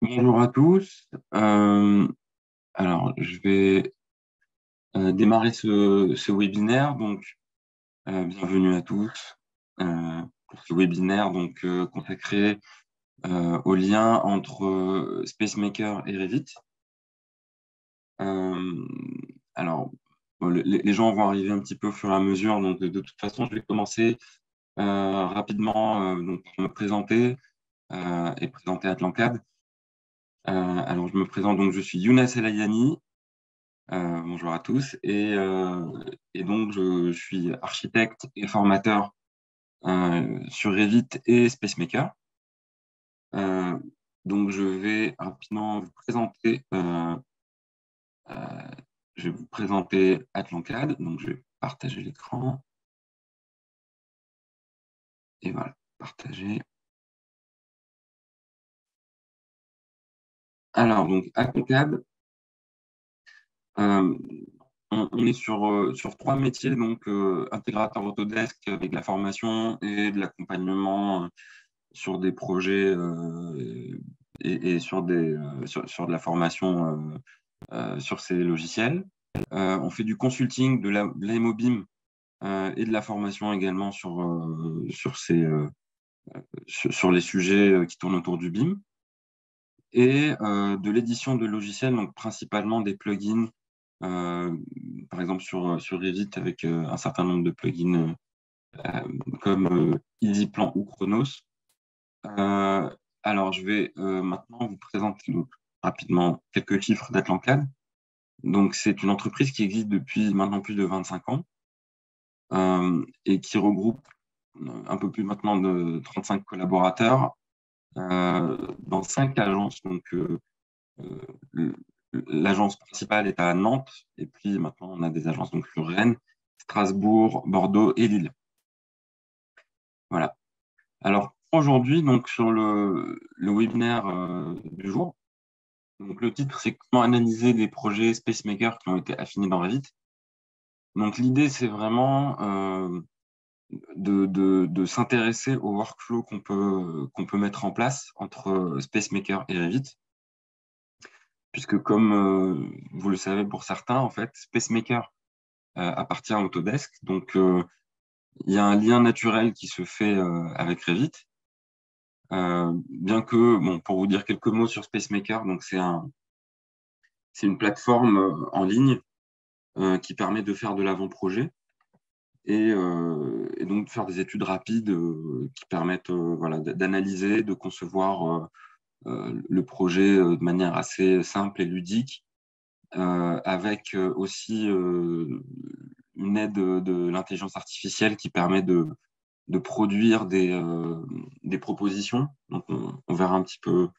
Bonjour à tous. Alors, je vais démarrer ce webinaire. Donc, bienvenue à tous pour ce webinaire consacré au lien entre SpaceMaker et Revit. Euh, alors, bon, les gens vont arriver un petit peu au fur et à mesure. Donc, de toute façon, je vais commencer rapidement par me présenter et présenter Atlancad. Alors, je me présente. Donc, je suis Younes El Ayani. Bonjour à tous. Et donc, je suis architecte et formateur sur Revit et SpaceMaker. Euh, donc, je vais rapidement vous présenter, euh, je vais vous présenter Atlancad. Donc, je vais partager l'écran. Et voilà, partager. Alors, donc, Atlancad, euh, on est sur trois métiers, donc intégrateur Autodesk avec de la formation et de l'accompagnement sur des projets et sur de la formation sur ces logiciels. On fait du consulting, de l'AMOBIM et de la formation également sur les sujets qui tournent autour du BIM et de l'édition de logiciels, donc principalement des plugins, euh, par exemple sur Revit avec un certain nombre de plugins comme EasyPlan ou Chronos. Euh, alors, je vais maintenant vous présenter donc, rapidement quelques chiffres d'Atlancad. Donc, c'est une entreprise qui existe depuis maintenant plus de 25 ans et qui regroupe un peu plus maintenant de 35 collaborateurs dans 5 agences. Donc, euh, l'agence principale est à Nantes et puis maintenant, on a des agences donc, sur Rennes, Strasbourg, Bordeaux et Lille. Voilà. Alors, aujourd'hui, donc, sur le webinaire du jour, donc, le titre, c'est comment analyser des projets SpaceMaker qui ont été affinés dans Revit. Donc, l'idée, c'est vraiment de s'intéresser au workflow qu'on peut mettre en place entre SpaceMaker et Revit, puisque comme vous le savez pour certains, en fait, SpaceMaker appartient à Autodesk. Donc, il y a un lien naturel qui se fait avec Revit. Bien que, bon, pour vous dire quelques mots sur SpaceMaker, donc c'est une plateforme en ligne qui permet de faire de l'avant-projet et donc de faire des études rapides qui permettent voilà, d'analyser, de concevoir le projet de manière assez simple et ludique, avec aussi une aide de l'intelligence artificielle qui permet de produire des propositions. Donc, on verra un petit peu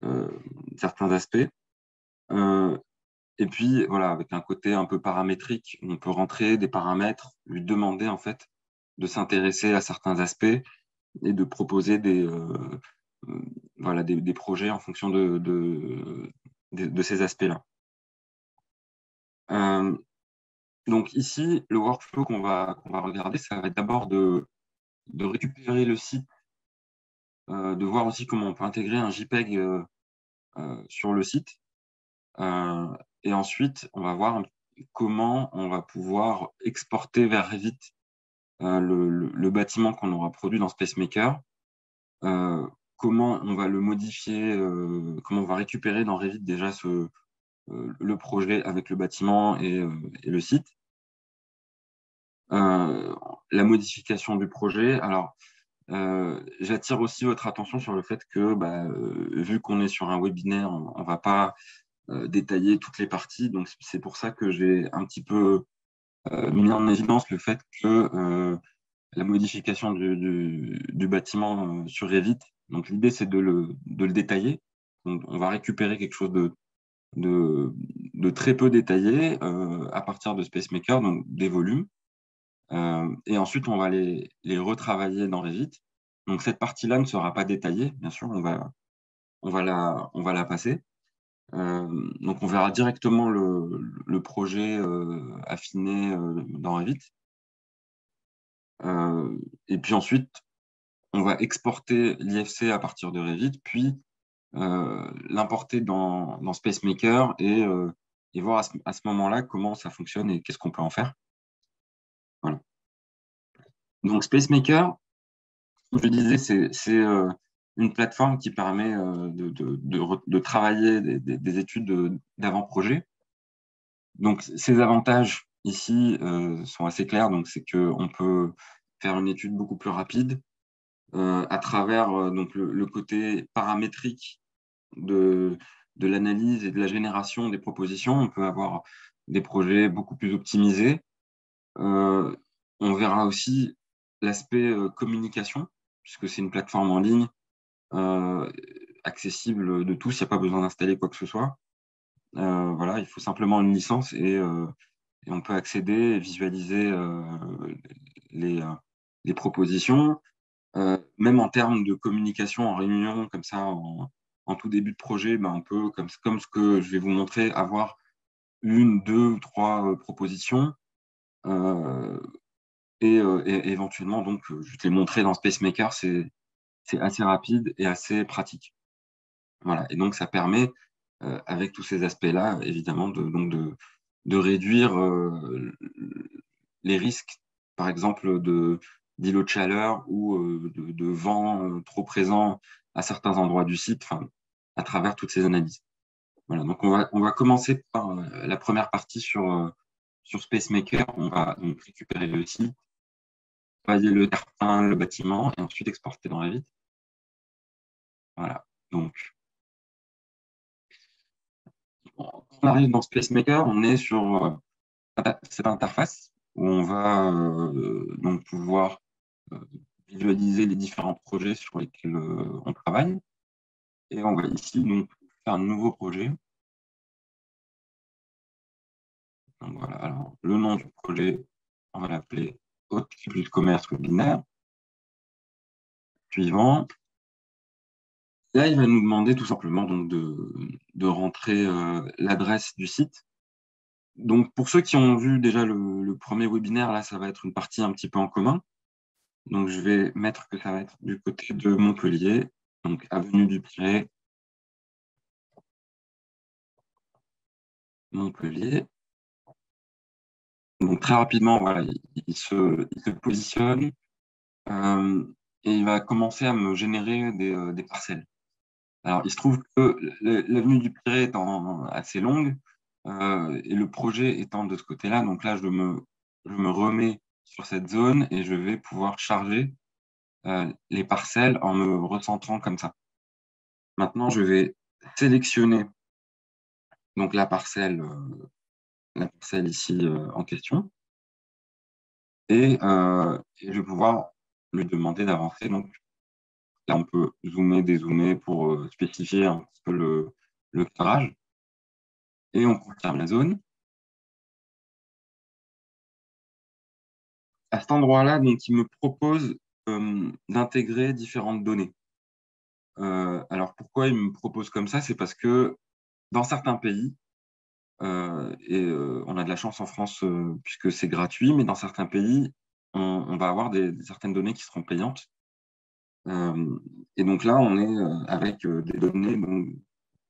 euh, certains aspects. Euh, et puis, voilà, avec un côté un peu paramétrique, on peut rentrer des paramètres, lui demander en fait de s'intéresser à certains aspects et de proposer euh, voilà, des projets en fonction de ces aspects-là. Euh, donc ici, le workflow qu'on va regarder, ça va être d'abord de récupérer le site, de voir aussi comment on peut intégrer un JPEG sur le site. Euh, et ensuite, on va voir comment on va pouvoir exporter vers Revit le bâtiment qu'on aura produit dans SpaceMaker, comment on va le modifier, comment on va récupérer dans Revit déjà le projet avec le bâtiment et le site. Euh, la modification du projet. Alors, j'attire aussi votre attention sur le fait que, vu qu'on est sur un webinaire, on ne va pas détailler toutes les parties. Donc, c'est pour ça que j'ai un petit peu mis en évidence le fait que la modification du bâtiment sur Revit, donc l'idée, c'est de le détailler. Donc, on va récupérer quelque chose de, de très peu détaillé à partir de SpaceMaker, donc des volumes. Et ensuite, on va les retravailler dans Revit. Donc, cette partie-là ne sera pas détaillée, bien sûr, on va la passer. Donc, on verra directement le projet affiné dans Revit. Et puis ensuite, on va exporter l'IFC à partir de Revit, puis l'importer dans SpaceMaker et voir à ce moment-là comment ça fonctionne et qu'est-ce qu'on peut en faire. Voilà. Donc SpaceMaker, comme je disais, c'est une plateforme qui permet de travailler des études d'avant-projet. Donc ces avantages ici sont assez clairs. Donc c'est qu'on peut faire une étude beaucoup plus rapide à travers donc le côté paramétrique de l'analyse et de la génération des propositions. On peut avoir des projets beaucoup plus optimisés. On verra aussi l'aspect communication, puisque c'est une plateforme en ligne euh, accessible de tous. Il n'y a pas besoin d'installer quoi que ce soit. Voilà, il faut simplement une licence et on peut accéder et visualiser les, euh, les propositions. Même en termes de communication en réunion, comme ça, en tout début de projet, ben, on peut, comme ce que je vais vous montrer, avoir une, deux, trois propositions et éventuellement, donc, je vais te les montrer dans SpaceMaker, c'est assez rapide et assez pratique. Voilà. Et donc, ça permet, avec tous ces aspects-là, évidemment, de réduire les risques, par exemple, d'îlots de chaleur ou de vent trop présent à certains endroits du site, enfin, à travers toutes ces analyses. Voilà. Donc, on va commencer par la première partie sur SpaceMaker. On va donc récupérer le site, travailler le terrain, le bâtiment, et ensuite exporter dans Revit. Voilà. Donc, quand on arrive dans SpaceMaker, on est sur cette interface où on va donc pouvoir euh, visualiser les différents projets sur lesquels on travaille. Et on va ici donc faire un nouveau projet. Donc voilà, alors le nom du projet, on va l'appeler Haute cycle de commerce webinaire. Suivant. Là, il va nous demander tout simplement donc de rentrer l'adresse du site. Donc pour ceux qui ont vu déjà le premier webinaire, là, ça va être une partie un petit peu en commun. Donc je vais mettre que ça va être du côté de Montpellier, donc avenue du Pirée, Montpellier. Donc très rapidement, voilà, il se positionne euh, et il va commencer à me générer des parcelles. Alors, il se trouve que l'avenue du Pirée étant assez longue et le projet étant de ce côté-là, donc là, je me remets sur cette zone et je vais pouvoir charger les parcelles en me recentrant comme ça. Maintenant, je vais sélectionner donc la parcelle ici en question et je vais pouvoir lui demander d'avancer. Donc là, on peut zoomer, dézoomer pour spécifier un petit peu le cadrage et on confirme la zone. À cet endroit-là, donc, il me propose d'intégrer différentes données. Alors, pourquoi il me propose comme ça? C'est parce que dans certains pays, et on a de la chance en France puisque c'est gratuit, mais dans certains pays, on va avoir certaines données qui seront payantes. Et donc là, on est avec des données donc,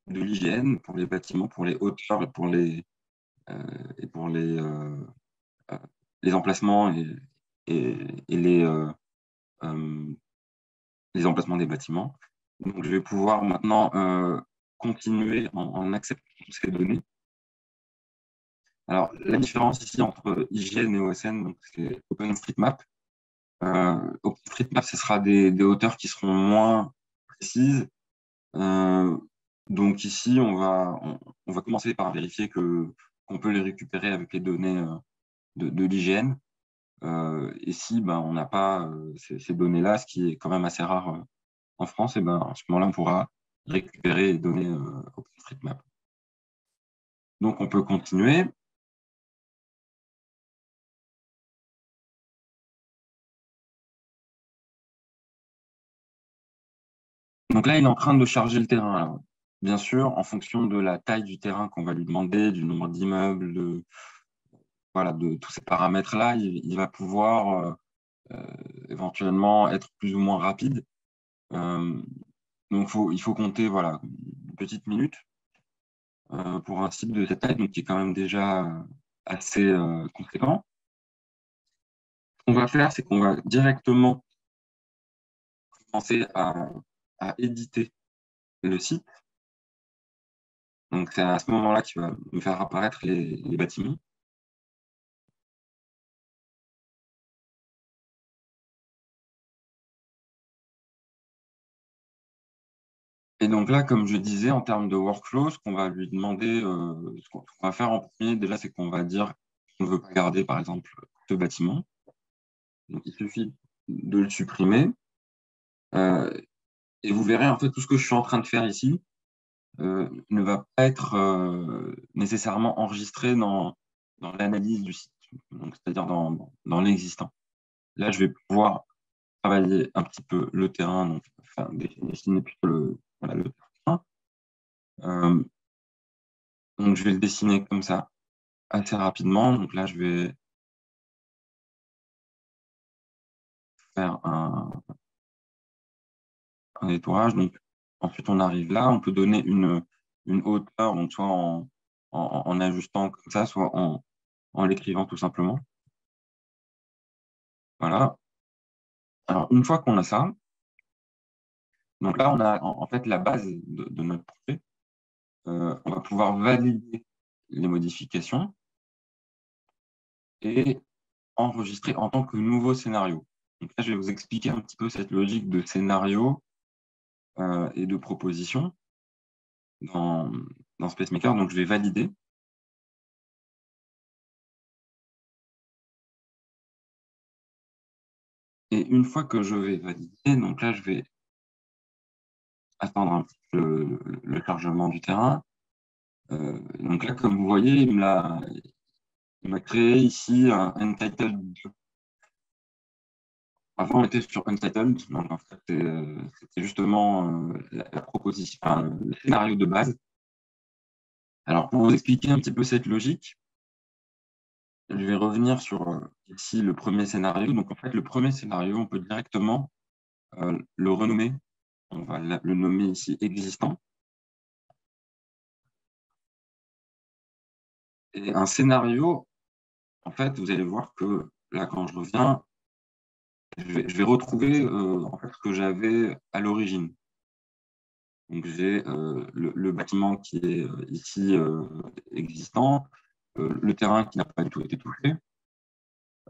de l'hygiène pour les bâtiments, pour les hauteurs et pour les emplacements et les emplacements des bâtiments. Donc, je vais pouvoir maintenant continuer en acceptant toutes ces données. Alors, la différence ici entre IGN et OSN, donc c'est OpenStreetMap. OpenStreetMap, ce sera des hauteurs qui seront moins précises. Donc ici, on va commencer par vérifier qu'on peut les récupérer avec les données de l'IGN. Et si on n'a pas ces données-là, ce qui est quand même assez rare en France, et à ce moment-là, on pourra récupérer les données OpenStreetMap. Donc, on peut continuer. Donc là, il est en train de charger le terrain. Alors, bien sûr, en fonction de la taille du terrain qu'on va lui demander, du nombre d'immeubles, voilà, de tous ces paramètres-là, il va pouvoir éventuellement être plus ou moins rapide. Euh, Donc, il faut compter voilà, une petite minute pour un site de cette taille, donc qui est quand même déjà assez conséquent. Ce qu'on va faire, c'est qu'on va directement commencer à éditer le site. Donc, c'est à ce moment-là qu'il va me faire apparaître les bâtiments. Et donc là, comme je disais, en termes de workflow, ce qu'on va lui demander, ce qu'on va faire en premier, déjà, c'est qu'on va dire qu'on ne veut pas garder, par exemple, ce bâtiment. Donc, il suffit de le supprimer. Euh, et vous verrez, en fait, tout ce que je suis en train de faire ici ne va pas être nécessairement enregistré dans l'analyse du site, c'est-à-dire dans l'existant. Là, je vais pouvoir travailler un petit peu le terrain, donc enfin, dessiner plutôt voilà, le terrain. Donc, je vais le dessiner comme ça assez rapidement. Donc là, je vais faire un nettoyage. Donc, ensuite, on arrive là. On peut donner une hauteur, donc soit en ajustant comme ça, soit en l'écrivant tout simplement. Voilà. Alors, une fois qu'on a ça, donc là, on a en fait la base de notre projet. On va pouvoir valider les modifications et enregistrer en tant que nouveau scénario. Donc là, je vais vous expliquer un petit peu cette logique de scénario et de proposition dans SpaceMaker. Donc, je vais valider. Et une fois que je vais valider, donc là, je vais attendre un petit peu le chargement du terrain. Donc là, comme vous voyez, il m'a créé ici un Untitled 2. Avant, on était sur Untitled, donc en fait, c'était justement la proposition, enfin, le scénario de base. Alors, pour vous expliquer un petit peu cette logique, je vais revenir sur ici le premier scénario. Donc, en fait, le premier scénario, on peut directement le renommer. On va le nommer ici existant. Et un scénario, en fait, vous allez voir que là, quand je reviens, je vais retrouver en fait, ce que j'avais à l'origine. Donc, j'ai le bâtiment qui est ici existant, le terrain qui n'a pas du tout été touché.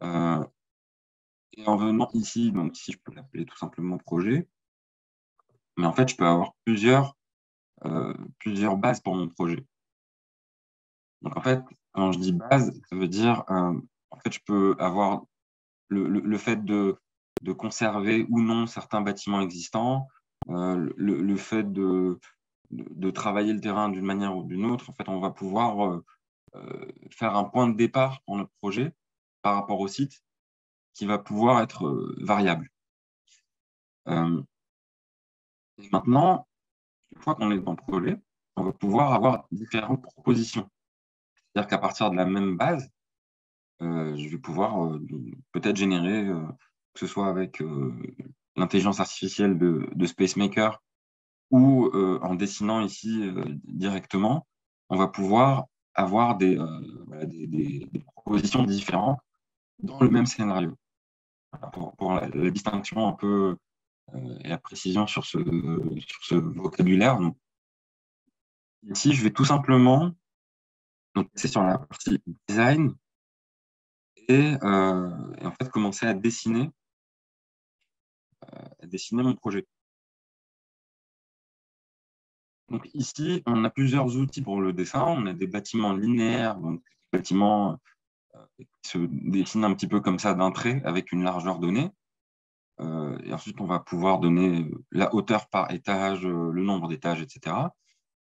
Et en venant ici, donc ici, je peux l'appeler tout simplement projet. Mais en fait, je peux avoir plusieurs bases pour mon projet. Donc, en fait, quand je dis base, ça veut dire, en fait, je peux avoir le fait de conserver ou non certains bâtiments existants, le fait de travailler le terrain d'une manière ou d'une autre. En fait, on va pouvoir faire un point de départ pour notre projet par rapport au site qui va pouvoir être variable. Et maintenant, une fois qu'on est dans le projet, on va pouvoir avoir différentes propositions. C'est-à-dire qu'à partir de la même base, je vais pouvoir peut-être générer, que ce soit avec l'intelligence artificielle de SpaceMaker ou en dessinant ici directement, on va pouvoir avoir voilà, des propositions différentes dans le même scénario. Voilà, pour la distinction un peu et la précision sur ce vocabulaire. Donc, ici, je vais tout simplement passer sur la partie design et en fait commencer à dessiner mon projet. Donc ici, on a plusieurs outils pour le dessin. On a des bâtiments linéaires, donc des bâtiments qui se dessinent un petit peu comme ça d'un trait avec une largeur donnée. Et ensuite, on va pouvoir donner la hauteur par étage, le nombre d'étages, etc.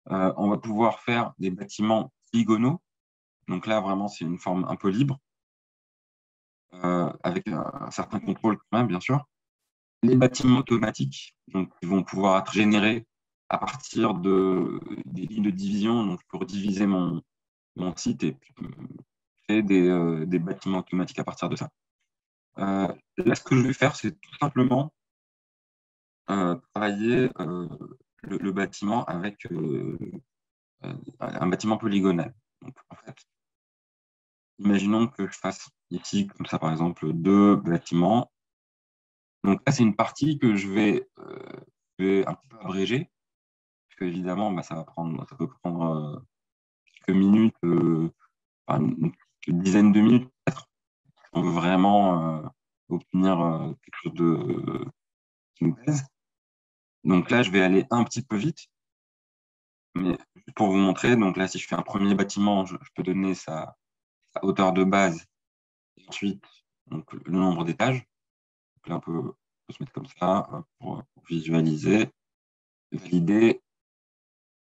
On va pouvoir faire des bâtiments polygonaux. Donc là, vraiment, c'est une forme un peu libre, avec un certain contrôle quand même, bien sûr. Les bâtiments automatiques, donc, qui vont pouvoir être générés à partir des lignes de division. Donc, pour diviser mon site et créer des bâtiments automatiques à partir de ça. Là, ce que je vais faire, c'est tout simplement travailler le bâtiment avec un bâtiment polygonal. Donc, en fait, imaginons que je fasse ici, comme ça, par exemple, 2 bâtiments. Donc là, c'est une partie que je vais un petit peu abréger, parce qu'évidemment, bah, ça peut prendre quelques minutes, enfin, une dizaine de minutes, peut-être. On veut vraiment obtenir quelque chose qui nous plaise. Donc là, je vais aller un petit peu vite, mais juste pour vous montrer, donc là, si je fais un premier bâtiment, je peux donner sa hauteur de base, et ensuite donc, le nombre d'étages. Donc là, on peut se mettre comme ça pour visualiser, valider.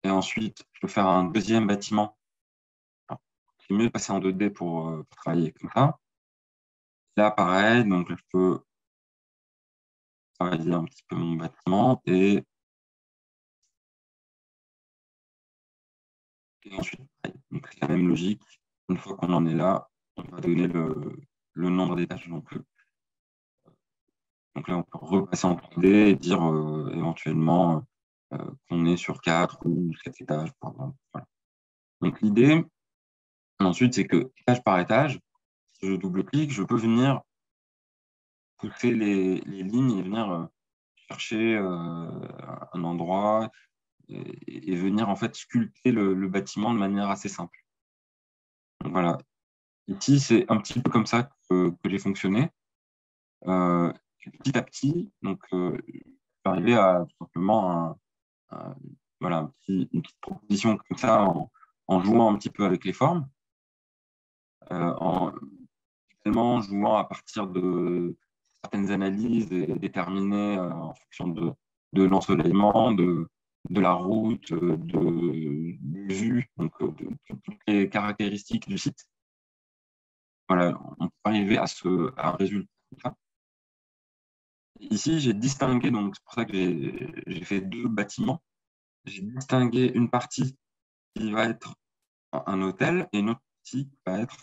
Et ensuite, je peux faire un deuxième bâtiment. C'est mieux de passer en 2D pour travailler comme ça. Là, pareil, donc là, je peux travailler un petit peu mon bâtiment et ensuite, pareil. Donc, c'est la même logique. Une fois qu'on en est là, on va donner le nombre d'étages. Donc là, on peut repasser en 3D et dire éventuellement qu'on est sur 4 ou 7 étages, par exemple. Voilà. Donc l'idée, ensuite, c'est que étage par étage, si je double-clique, je peux venir pousser les lignes et venir chercher un endroit et venir en fait sculpter le bâtiment de manière assez simple. Donc voilà. Ici, c'est un petit peu comme ça que j'ai fonctionné. Petit à petit, donc, je suis arrivé à tout simplement un- voilà, une petite proposition comme ça en jouant un petit peu avec les formes, en également jouant à partir de certaines analyses et déterminer en fonction de l'ensoleillement, de la route, des vues, donc de toutes les caractéristiques du site. Voilà, on peut arriver à un résultat comme ça. Ici, j'ai distingué, donc c'est pour ça que j'ai fait 2 bâtiments. J'ai distingué une partie qui va être un hôtel et une autre partie qui va être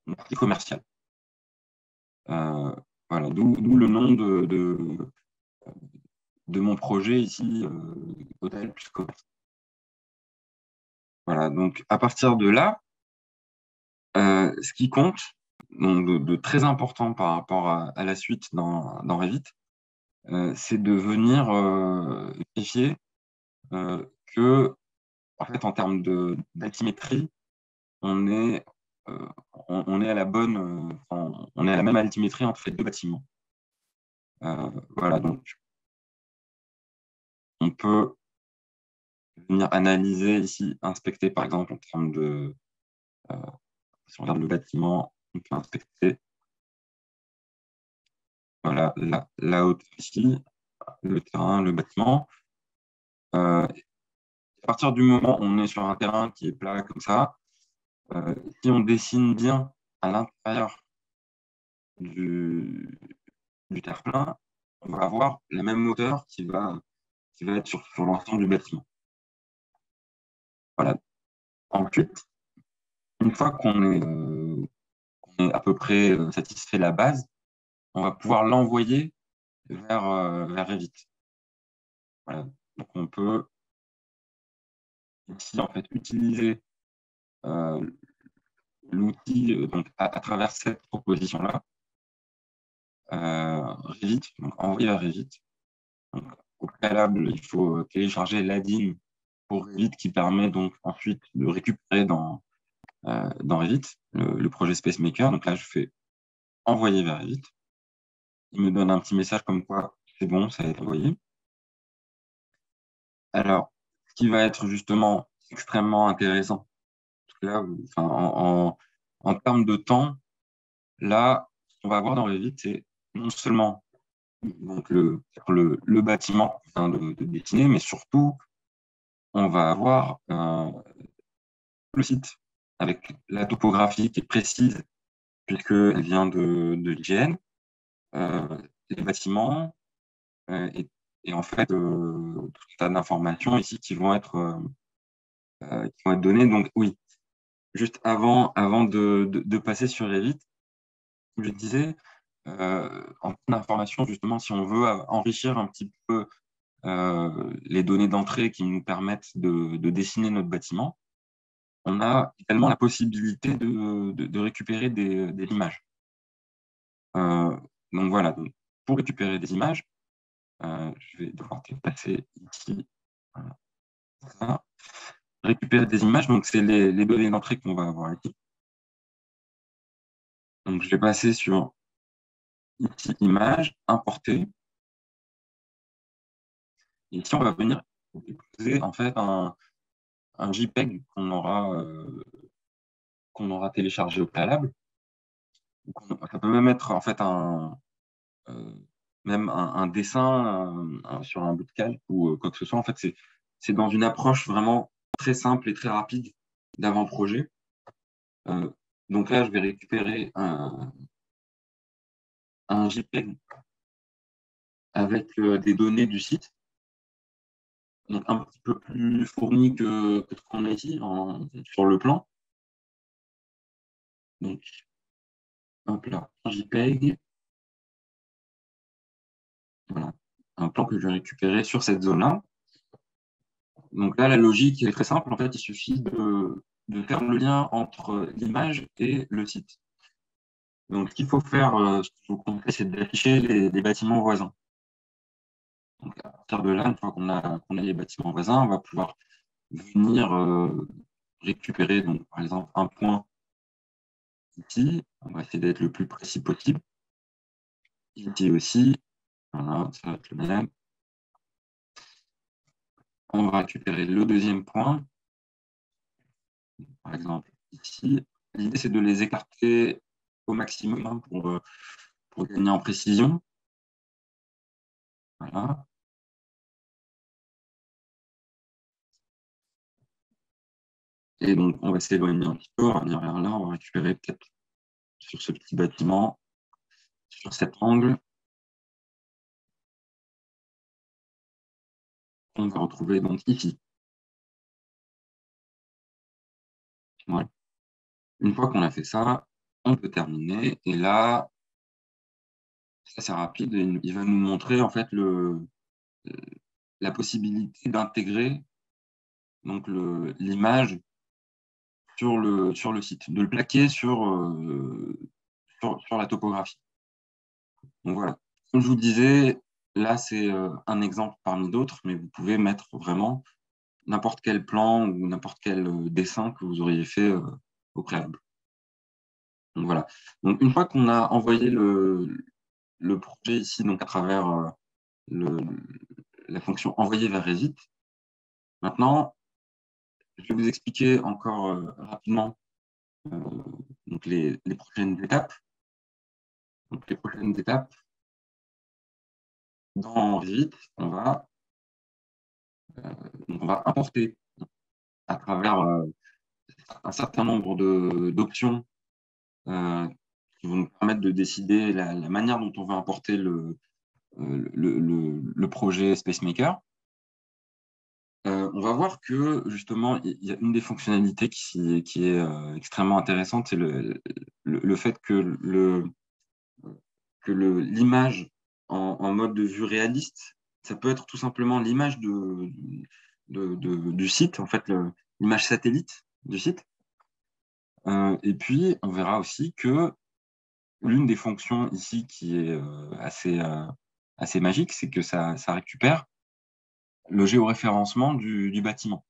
une partie commerciale. Voilà, d'où le nom de mon projet ici, hôtel plus commerce. Voilà, donc à partir de là, ce qui compte, donc de très important par rapport à la suite dans Revit, c'est de venir vérifier que, en fait, en termes d'altimétrie, on est, euh, on est à la bonne, on est à la même altimétrie entre les 2 bâtiments. Voilà, donc on peut venir analyser ici, inspecter par exemple en termes euh, si on regarde le bâtiment, on peut inspecter voilà, la hauteur ici, le terrain, le bâtiment. À partir du moment où on est sur un terrain qui est plat comme ça, si on dessine bien à l'intérieur du, du terre-plein, on va avoir la même hauteur qui va être sur l'ensemble du bâtiment. Voilà. Ensuite, une fois qu'on est à peu près satisfait de la base, on va pouvoir l'envoyer vers Revit. Voilà. Donc, on peut ici en fait utiliser euh, l'outil donc à travers cette proposition-là, Revit, donc envoyer vers Revit. Donc, au préalable, il faut télécharger l'add-in pour Revit qui permet donc ensuite de récupérer dans Revit le projet SpaceMaker. Donc là, je fais envoyer vers Revit. Il me donne un petit message comme quoi c'est bon, ça a été envoyé. Alors, ce qui va être justement extrêmement intéressant, parce que là, enfin, en termes de temps, là, ce qu'on va avoir dans Revit, c'est non seulement donc le bâtiment qu'on vient de dessiner, mais surtout, on va avoir le site avec la topographie qui est précise, puisqu'elle vient de l'IGN, les bâtiments, et en fait, tout un tas d'informations ici qui vont être données. Donc, oui, juste avant de passer sur Revit, comme je disais, en information, justement, si on veut enrichir un petit peu les données d'entrée qui nous permettent de dessiner notre bâtiment, on a également la possibilité de récupérer des images. Donc voilà, donc, pour récupérer des images, je vais devoir passer ici. Voilà, ça. Récupérer des images, donc c'est les données d'entrée qu'on va avoir ici. Donc je vais passer sur ici, images, importer. Et ici, on va venir déposer en fait un JPEG qu'on aura téléchargé au préalable. Ça peut même être en fait même un dessin sur un bout de calque ou quoi que ce soit. En fait, c'est dans une approche vraiment très simple et très rapide d'avant-projet. Donc là, je vais récupérer un JPEG avec des données du site, donc un petit peu plus fourni que ce qu'on a ici sur le plan. Donc, hop là, un JPEG. Voilà, un plan que je vais récupérer sur cette zone-là. Donc là, la logique est très simple. En fait, il suffit de faire le lien entre l'image et le site. Donc, ce qu'il faut faire, ce qu'il faut qu'on fait, c'est d'afficher les bâtiments voisins. Donc, à partir de là, une fois qu'on a les bâtiments voisins, on va pouvoir venir récupérer, donc, par exemple, un point ici. On va essayer d'être le plus précis possible. Ici aussi, voilà, ça va être le même. On va récupérer le deuxième point. Par exemple, ici, l'idée, c'est de les écarter au maximum hein, pour gagner en précision. Voilà. Et donc, on va s'éloigner un petit peu, on va venir vers là, on va récupérer peut-être sur ce petit bâtiment, sur cet angle. On va retrouver donc ici. Voilà. Une fois qu'on a fait ça, on peut terminer. Et là, ça c'est rapide, il va nous montrer en fait la possibilité d'intégrer donc l'image sur le site, de le plaquer sur la topographie. Donc voilà. Comme je vous disais, là c'est un exemple parmi d'autres, mais vous pouvez mettre vraiment n'importe quel plan ou n'importe quel dessin que vous auriez fait au préalable. Donc voilà. Donc une fois qu'on a envoyé le projet ici donc à travers le, la fonction envoyer vers Revit, maintenant je vais vous expliquer encore rapidement euh, donc les prochaines étapes. Donc les prochaines étapes, dans Revit, on va importer à travers un certain nombre d'options qui vont nous permettre de décider la manière dont on va importer le projet SpaceMaker. On va voir que justement, il y a une des fonctionnalités qui est extrêmement intéressante, c'est le fait que l'image en mode de vue réaliste, ça peut être tout simplement l'image du site, en fait, l'image satellite du site. Et puis, on verra aussi que l'une des fonctions ici qui est assez magique, c'est que ça récupère le géoréférencement du bâtiment.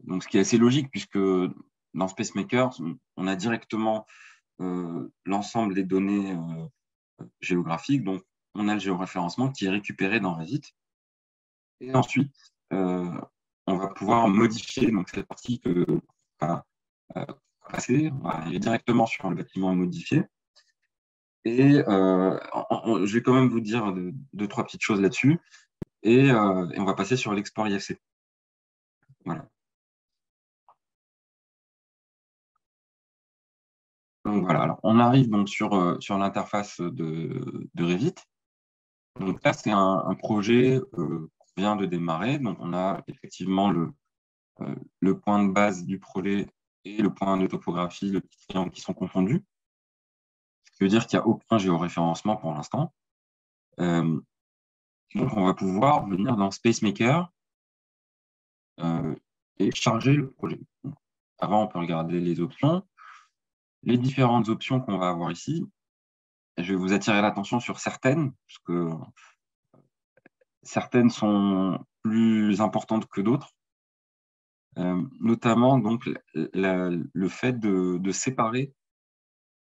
Donc, ce qui est assez logique, puisque dans SpaceMaker, on a directement l'ensemble des données géographiques. Donc, on a le géoréférencement qui est récupéré dans Revit. Et ensuite, on va pouvoir modifier donc, cette partie que va passer. On va aller directement sur le bâtiment à modifier. Et je vais quand même vous dire deux, trois petites choses là-dessus. Et on va passer sur l'export IFC. Voilà. Donc voilà, alors on arrive donc sur l'interface de Revit. Donc là, c'est un projet qu'on vient de démarrer. Donc on a effectivement le point de base du projet et le point de topographie, le petit triangle qui sont confondus. qui veut dire qu'il n'y a aucun géoréférencement pour l'instant. Donc, on va pouvoir venir dans SpaceMaker et charger le projet. Donc, avant, on peut regarder les options. Les différentes options qu'on va avoir ici, je vais vous attirer l'attention sur certaines, parce que certaines sont plus importantes que d'autres. Notamment donc le fait de séparer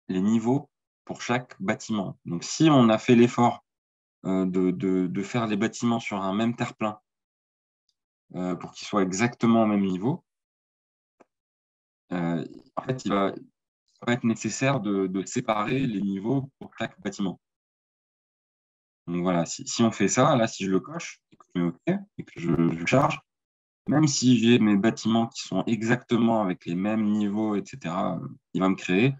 les niveaux pour chaque bâtiment. Donc, si on a fait l'effort de faire les bâtiments sur un même terre-plein pour qu'ils soient exactement au même niveau, en fait, il va être nécessaire de séparer les niveaux pour chaque bâtiment. Donc voilà, si on fait ça, là, si je le coche et que je mets OK et que je charge, même si j'ai mes bâtiments qui sont exactement avec les mêmes niveaux, etc., il va me créer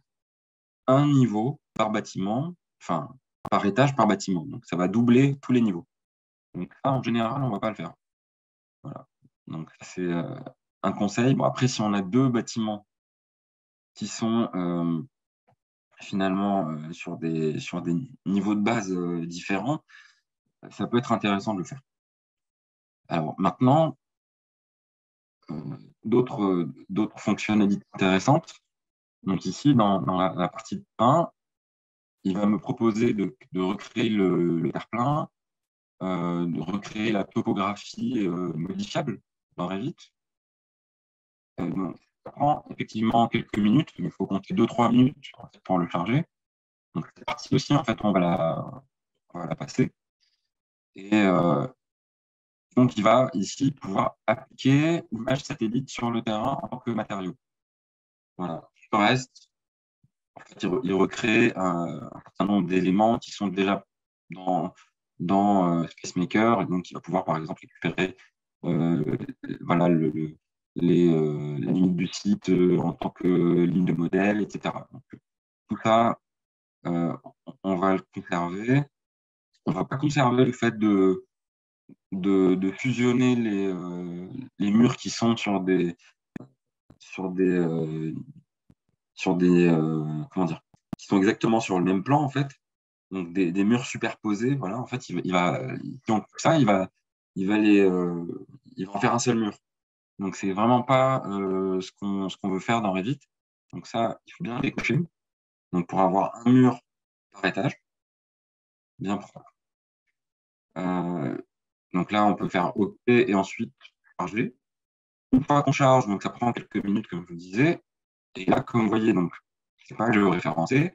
un niveau par bâtiment, enfin, par étage par bâtiment. Donc, ça va doubler tous les niveaux. Donc, ça, en général, on ne va pas le faire. Voilà. Donc, c'est un conseil. Bon, après, si on a deux bâtiments qui sont finalement sur des niveaux de base différents, ça peut être intéressant de le faire. Alors, maintenant, d'autres fonctionnalités intéressantes. Donc, ici, dans la partie 1, il va me proposer de recréer le terre-plein, de recréer la topographie modifiable dans Revit. Donc, ça prend effectivement quelques minutes, mais il faut compter 2-3 minutes pour le charger. Donc, cette partie aussi, en fait, on va la passer. Et donc, il va ici pouvoir appliquer l'image satellite sur le terrain en tant que matériau. Voilà. Le reste, en fait, il recrée un certain nombre d'éléments qui sont déjà dans SpaceMaker. Et donc, il va pouvoir, par exemple, récupérer voilà, les limites du site en tant que ligne de modèle, etc. Donc, tout ça, on va le conserver. On ne va pas conserver le fait de fusionner les murs qui sont sur des comment dire, qui sont exactement sur le même plan, en fait. Donc, des murs superposés, voilà. En fait, si on fait ça, il va en faire un seul mur. Donc, c'est vraiment pas ce qu'on veut faire dans Revit. Donc, ça, il faut bien les cocher. Donc, pour avoir un mur par étage, bien propre. Donc là, on peut faire OK et ensuite charger. Une fois qu'on charge, donc ça prend quelques minutes, comme je vous disais. Et là, comme vous voyez, donc, c'est pas géoréférencé.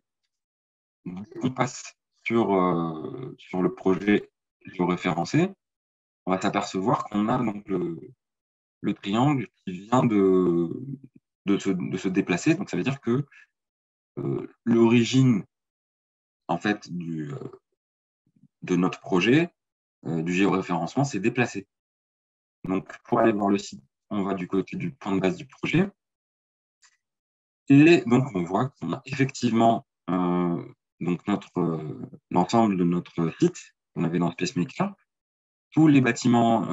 Dès qu'on passe sur le projet géoréférencé, on va s'apercevoir qu'on a donc le triangle qui vient de se déplacer. Donc, ça veut dire que l'origine en fait, de notre projet, du géoréférencement, s'est déplacée. Donc, pour aller voir le site, on va du côté du point de base du projet. Et donc, on voit qu'on a effectivement donc l'ensemble de notre site qu'on avait dans SpaceMaker, tous les bâtiments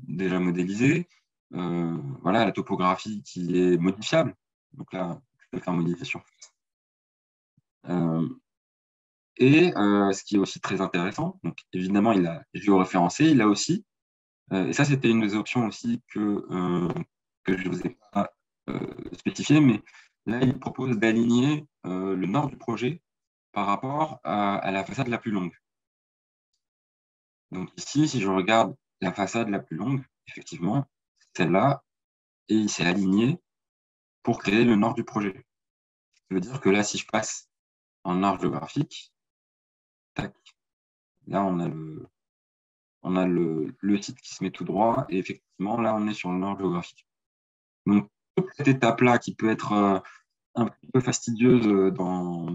déjà modélisés, voilà, la topographie qui est modifiable. Donc là, je peux faire modification. Et ce qui est aussi très intéressant, donc évidemment, il a géoréférencé, il a aussi, et ça, c'était une des options aussi que je ne vous ai pas spécifié, mais là, il propose d'aligner le nord du projet par rapport à la façade la plus longue. Donc ici, si je regarde la façade la plus longue, effectivement, celle-là, et il s'est aligné pour créer le nord du projet. Ça veut dire que là, si je passe en arc géographique, tac, là, on a le site qui se met tout droit, et effectivement, là, on est sur le nord géographique. Donc, toute cette étape-là qui peut être un peu fastidieuse dans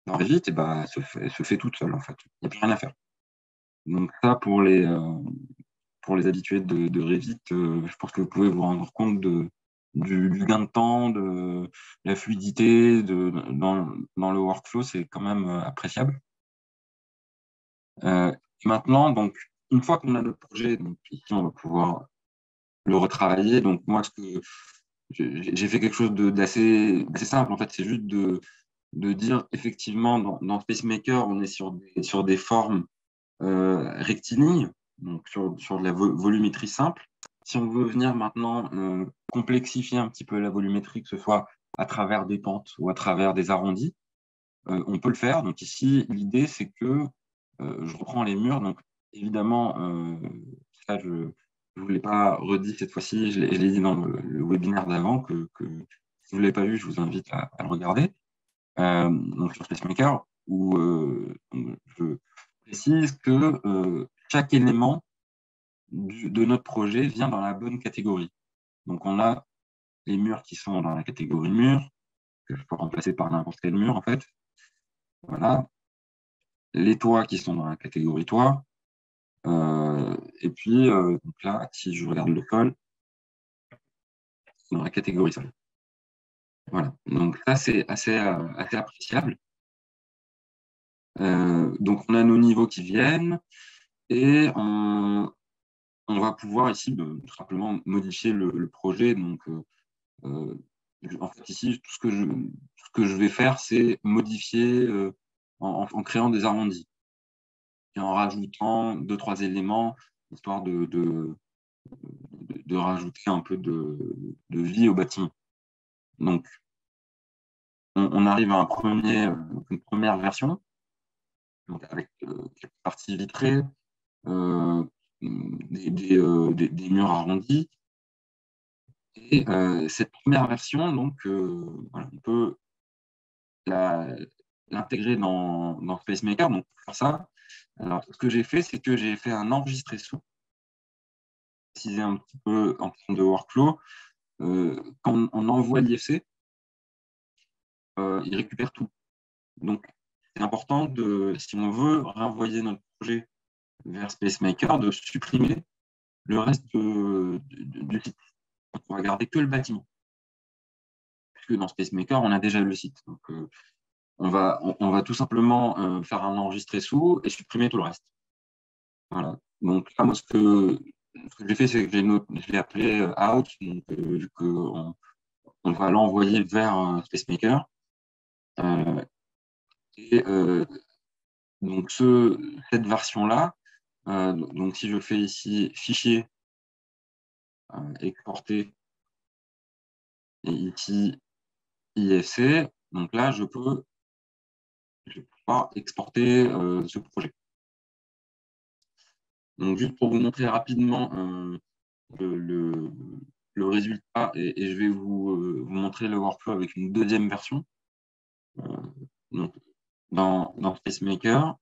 Revit, et ben, elle se fait toute seule, en fait. Il n'y a plus rien à faire. Donc, ça, pour les habitués de Revit, je pense que vous pouvez vous rendre compte du gain de temps, de la fluidité dans le workflow, c'est quand même appréciable. Maintenant, donc, une fois qu'on a notre projet, donc ici, on va pouvoir le retravailler. Donc, moi, j'ai fait quelque chose d'assez simple. En fait, c'est juste de dire effectivement dans SpaceMaker, on est sur des formes rectilignes, donc sur de la volumétrie simple. Si on veut venir maintenant complexifier un petit peu la volumétrie, que ce soit à travers des pentes ou à travers des arrondis, on peut le faire. Donc ici, l'idée, c'est que je reprends les murs. Donc évidemment, ça, je ne vous l'ai pas redit cette fois-ci, je l'ai dit dans le webinaire d'avant, que si vous ne l'avez pas vu, je vous invite à le regarder. Donc sur SpaceMaker, où je précise que chaque élément de notre projet vient dans la bonne catégorie. Donc on a les murs qui sont dans la catégorie mur, que je peux remplacer par n'importe quel mur en fait. Voilà. Les toits qui sont dans la catégorie toit. Et puis donc là, si je regarde le sol, dans la catégorie sol. Voilà. Donc ça, c'est assez appréciable. Donc on a nos niveaux qui viennent et on va pouvoir ici tout simplement modifier le projet. Donc, en fait, ici, tout ce que je vais faire, c'est modifier en créant des arrondis et en rajoutant 2-3 éléments, histoire de rajouter un peu de vie au bâtiment. Donc, on arrive à une première version, donc avec quelques parties vitrées, des murs arrondis. Et cette première version, donc, voilà, on peut l'intégrer dans SpaceMaker. Donc, pour faire ça, alors, ce que j'ai fait, c'est que j'ai fait un enregistré sous, préciser un petit peu en termes de workflow. Quand on envoie l'IFC, il récupère tout. Donc, c'est important, si on veut renvoyer notre projet vers SpaceMaker, de supprimer le reste du site. Donc, on va garder que le bâtiment. Puisque dans SpaceMaker, on a déjà le site. Donc, on va tout simplement faire un enregistré sous et supprimer tout le reste. Voilà. Donc là, moi, ce que j'ai fait, c'est que je l'ai appelé out, donc, vu qu'on va l'envoyer vers SpaceMaker. Et donc cette version-là, donc si je fais ici fichier, exporter, et ici IFC, donc là, je vais pouvoir exporter ce projet. Donc, juste pour vous montrer rapidement le résultat, et je vais vous montrer le workflow avec une deuxième version. Donc, dans SpaceMaker,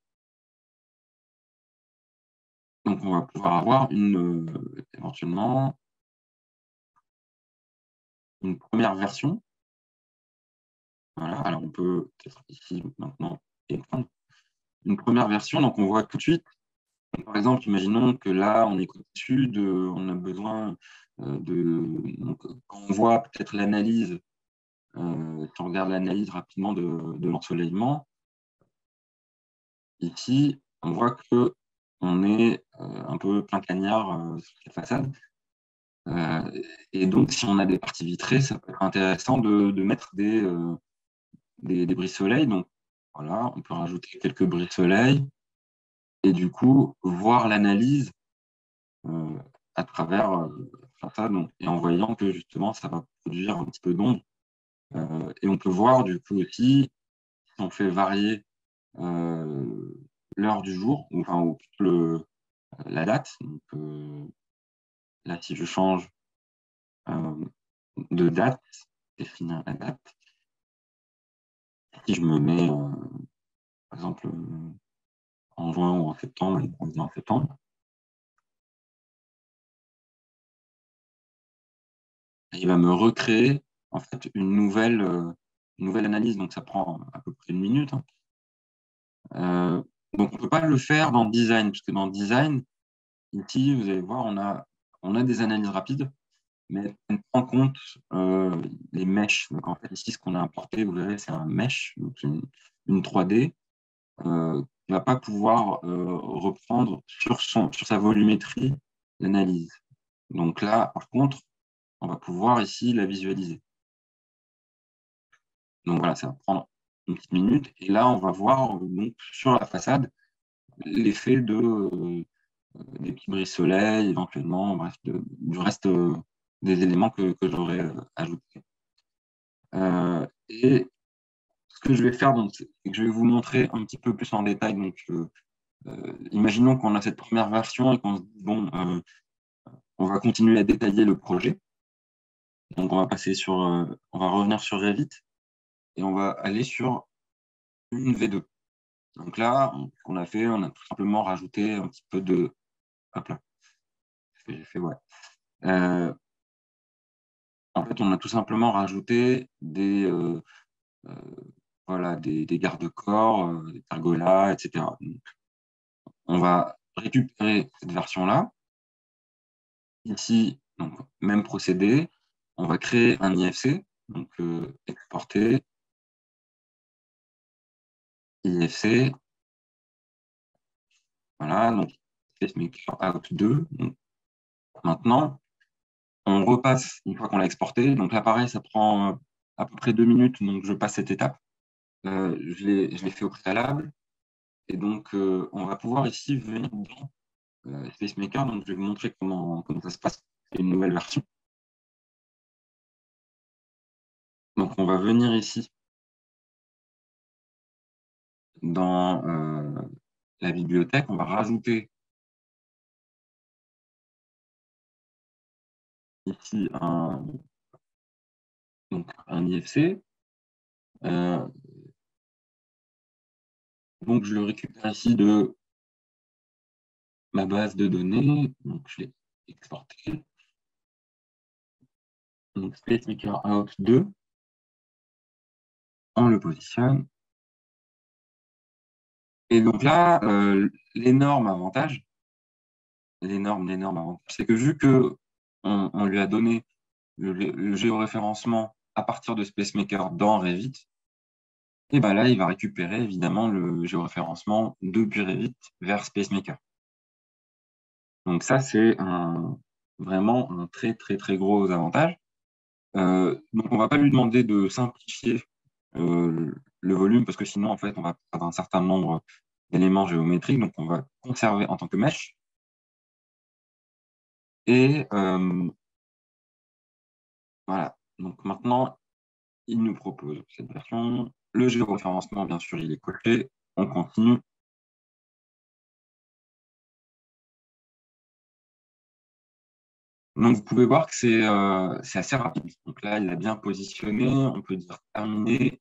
donc on va pouvoir avoir éventuellement une première version. Voilà, alors on peut peut-être ici maintenant étendre une première version. Donc, on voit tout de suite. Donc, par exemple, imaginons que là, on est côté sud, on a besoin donc, quand on voit peut-être l'analyse, si on regarde l'analyse rapidement de l'ensoleillement, ici, on voit qu'on est un peu plein cagnard sur cette façade. Et donc, si on a des parties vitrées, ça peut être intéressant de mettre des brise-soleil. Donc, voilà, on peut rajouter quelques brise-soleil et du coup, voir l'analyse à travers ça, donc, et en voyant que justement, ça va produire un petit peu d'ombre. Et on peut voir du coup aussi, si on fait varier l'heure du jour, ou la date. Donc, là, si je change de date, définir la date, si je me mets, par exemple, en juin ou en septembre, en septembre, il va me recréer en fait une nouvelle analyse. Donc, ça prend à peu près une minute. Donc, on ne peut pas le faire dans Design, puisque dans Design, ici, vous allez voir, on a des analyses rapides, mais on prend en compte les meshes. Donc, en fait, ici, ce qu'on a importé, vous verrez, c'est un mesh, donc une 3D, qui ne va pas pouvoir reprendre sur sa volumétrie l'analyse. Donc là, par contre, on va pouvoir ici la visualiser. Donc voilà, ça va prendre une petite minute. Et là, on va voir donc, sur la façade l'effet des petits brise-soleil, éventuellement, bref, du reste des éléments que j'aurais ajoutés. Et ce que je vais faire, donc, c'est que je vais vous montrer un petit peu plus en détail. Donc, imaginons qu'on a cette première version et qu'on se dit, bon, on va continuer à détailler le projet. Donc, on va revenir sur Revit et on va aller sur une V2. Donc là, ce qu'on a fait, on a tout simplement rajouté un petit peu de... Hop là, j'ai fait, ouais. En fait, on a tout simplement rajouté euh, voilà, des garde-corps, des pergolas, etc. Donc, on va récupérer cette version-là. Ici, donc, même procédé. On va créer un IFC, donc exporter, IFC. Voilà, donc SpaceMaker Out 2. Donc, maintenant, on repasse une fois qu'on l'a exporté. Donc là, pareil, ça prend à peu près 2 minutes. Donc, je passe cette étape. Je l'ai fait au préalable. Et donc, on va pouvoir ici venir dans SpaceMaker. Donc, je vais vous montrer comment ça se passe. C'est une nouvelle version. Donc, on va venir ici dans la bibliothèque. On va rajouter ici un IFC. Donc, je le récupère ici de ma base de données. Donc, je l'ai exporté. Donc, SpaceMaker Out 2. On le positionne. Et donc là, l'énorme avantage, c'est que vu que on lui a donné le géoréférencement à partir de SpaceMaker dans Revit, et ben là, il va récupérer évidemment le géoréférencement depuis Revit vers SpaceMaker. Donc ça, c'est vraiment un très, très, très gros avantage. Donc, on ne va pas lui demander de simplifier le volume parce que sinon, en fait, on va perdre un certain nombre d'éléments géométriques. Donc, on va conserver en tant que mesh. Et voilà. Donc, maintenant, il nous propose cette version. Le géoréférencement, bien sûr, il est coché. On continue. Donc, vous pouvez voir que c'est assez rapide. Donc là, il a bien positionné. On peut dire terminé.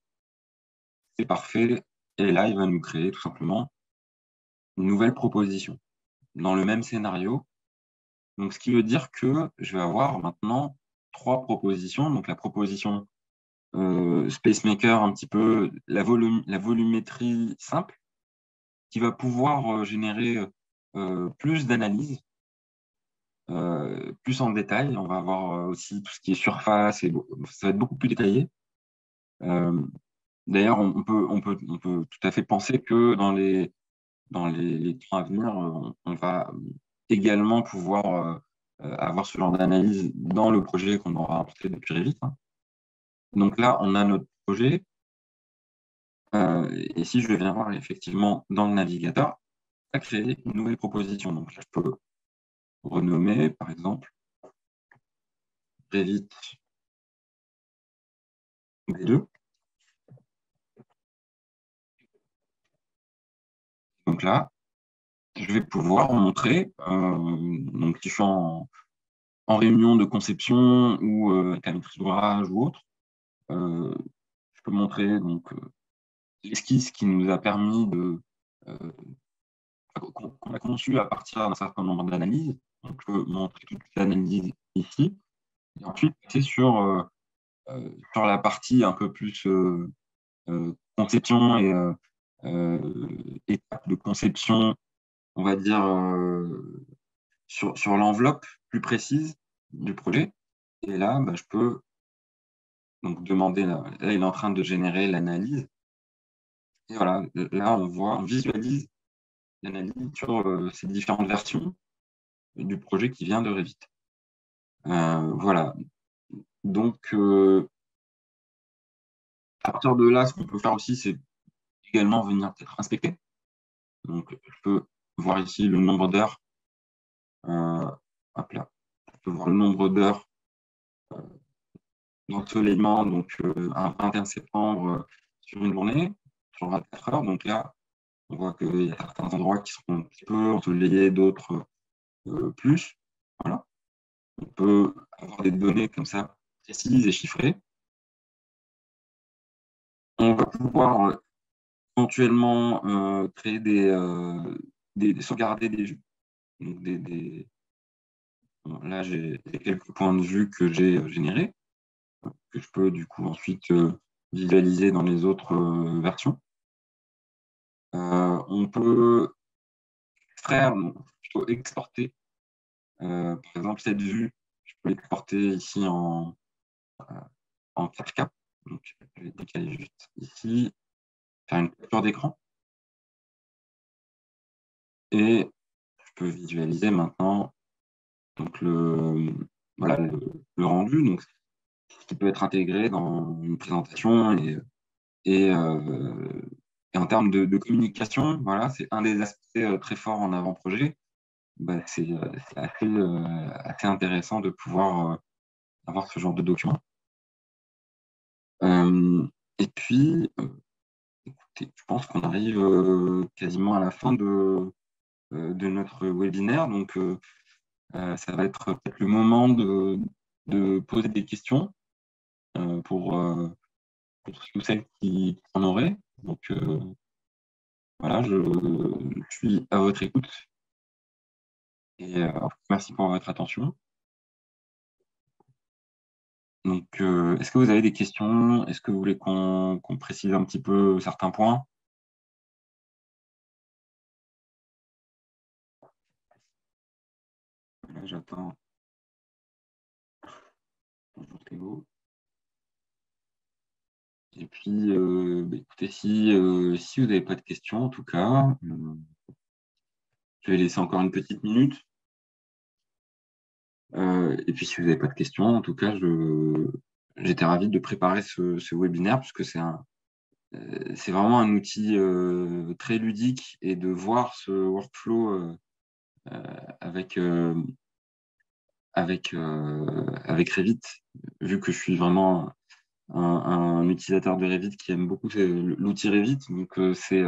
C'est parfait. Et là, il va nous créer tout simplement une nouvelle proposition dans le même scénario. Donc, ce qui veut dire que je vais avoir maintenant 3 propositions. Donc, la proposition SpaceMaker, un petit peu la volumétrie simple, qui va pouvoir générer plus d'analyses, plus en détail. On va avoir aussi tout ce qui est surface, et ça va être beaucoup plus détaillé. D'ailleurs, on peut tout à fait penser que dans les temps à venir, on va également pouvoir avoir ce genre d'analyse dans le projet qu'on aura apporté depuis Revit. Hein. Donc là, on a notre projet. Et si je viens voir effectivement dans le navigateur, ça crée une nouvelle proposition. Donc là, je peux renommer, par exemple, Revit V2. Donc là, je vais pouvoir montrer, donc si je suis en réunion de conception ou avec la maîtrise d'ouvrage ou autre, je peux montrer donc l'esquisse qui nous a permis qu'on a conçu à partir d'un certain nombre d'analyses. Donc, je peux montrer toute l'analyse ici. Et ensuite, c'est sur la partie un peu plus conception et étape de conception, on va dire, sur l'enveloppe plus précise du projet. Et là, bah, je peux donc demander, là, il est en train de générer l'analyse. Et voilà, là, on visualise l'analyse sur ces différentes versions du projet qui vient de Revit. Voilà. Donc, À partir de là, ce qu'on peut faire aussi, c'est également venir peut-être inspecter. Donc, je peux voir ici le nombre d'heures. Hop là. Je peux voir le nombre d'heures d'ensoleillement, donc un 21 septembre sur une journée, sur 24 heures. Donc là, on voit qu'il y a certains endroits qui seront un petit peu ensoleillés, d'autres plus. Voilà. On peut avoir des données comme ça précises et chiffrées. On va pouvoir éventuellement créer sauvegarder des vues. Donc bon, là, j'ai quelques points de vue que j'ai générés, que je peux du coup ensuite visualiser dans les autres versions. On peut extraire, non, plutôt exporter, par exemple, cette vue, je peux l'exporter ici en 4K. Donc, je vais décaler juste ici, faire une capture d'écran. Et je peux visualiser maintenant donc voilà, le rendu, donc, qui peut être intégré dans une présentation et, en termes de communication, voilà, c'est un des aspects très forts en avant-projet. Bah, c'est assez intéressant de pouvoir avoir ce genre de document. Et puis, écoutez, je pense qu'on arrive quasiment à la fin de notre webinaire. Donc, ça va être peut-être le moment de poser des questions pour ceux ou celles qui en auraient. Donc, voilà, je suis à votre écoute et merci pour votre attention. Donc, est-ce que vous avez des questions? Est-ce que vous voulez qu'on précise un petit peu certains points? Là, j'attends. Bonjour Théo. Et puis, bah, écoutez, si vous n'avez pas de questions, en tout cas, je vais laisser encore une petite minute. Et puis, si vous n'avez pas de questions, en tout cas, j'étais ravi de préparer ce webinaire puisque c'est vraiment un outil très ludique et de voir ce workflow avec, avec Revit, vu que je suis vraiment un utilisateur de Revit qui aime beaucoup l'outil Revit. Donc, c'est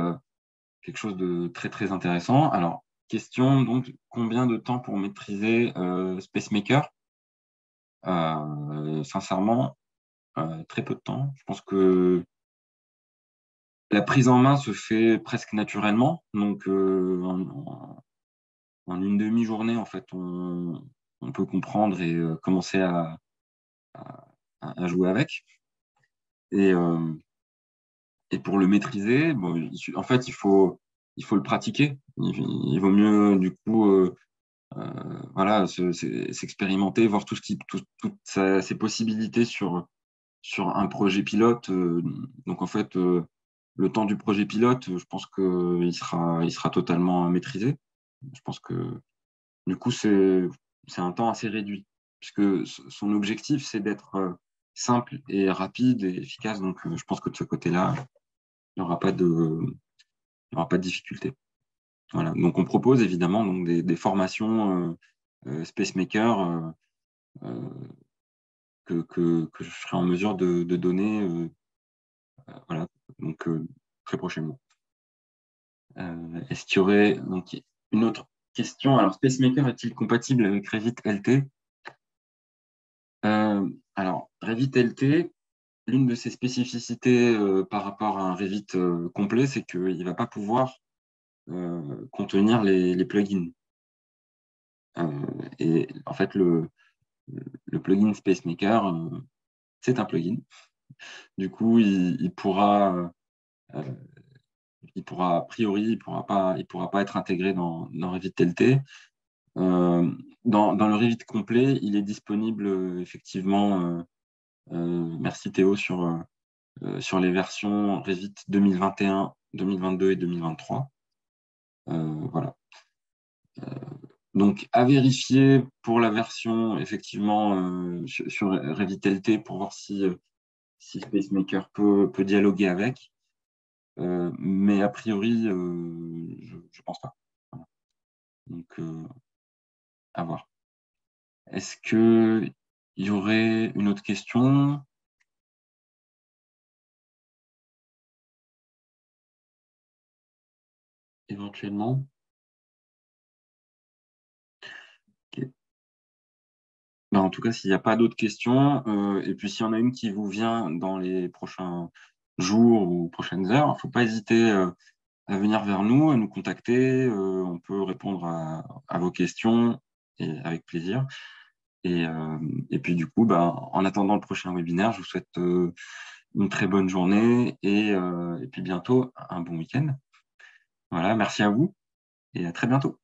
quelque chose de très, très intéressant. Alors, question, donc, combien de temps pour maîtriser SpaceMaker? Sincèrement, très peu de temps. Je pense que la prise en main se fait presque naturellement. Donc, en une demi-journée, en fait, on peut comprendre et commencer à jouer avec. Et, et pour le maîtriser, bon, en fait, il faut le pratiquer. Il vaut mieux, du coup, voilà, s'expérimenter, voir toutes ses possibilités sur un projet pilote. Donc, en fait, le temps du projet pilote, je pense il sera totalement maîtrisé. Je pense que, du coup, c'est un temps assez réduit, puisque son objectif, c'est d'être simple et rapide et efficace. Donc, je pense que de ce côté-là, il n'y aura pas de difficulté. Voilà. Donc, on propose évidemment donc, des formations SpaceMaker euh, que je serai en mesure de donner voilà. Donc, très prochainement. Est-ce qu'il y aurait donc, une autre question? Alors, SpaceMaker est-il compatible avec Revit LT? Alors, Revit LT, l'une de ses spécificités par rapport à un Revit complet, c'est qu'il ne va pas pouvoir contenir les plugins. Et en fait, le plugin SpaceMaker, c'est un plugin. Du coup, euh, a priori, il pourra pas être intégré dans Revit LT. Dans le Revit complet, il est disponible effectivement, merci Théo, sur les versions Revit 2021, 2022 et 2023. Voilà. Donc, à vérifier pour la version, effectivement, sur Revit LT pour voir si si SpaceMaker peut dialoguer avec. Mais a priori, je ne pense pas. Voilà. Donc, à voir. Est-ce qu'il y aurait une autre question? Éventuellement. Ok. Ben, en tout cas, s'il n'y a pas d'autres questions, et puis s'il y en a une qui vous vient dans les prochains jours ou prochaines heures, il ne faut pas hésiter à venir vers nous, à nous contacter. On peut répondre à vos questions et avec plaisir. Et puis du coup, ben, en attendant le prochain webinaire, je vous souhaite une très bonne journée et puis bientôt un bon week-end. Voilà, merci à vous et à très bientôt.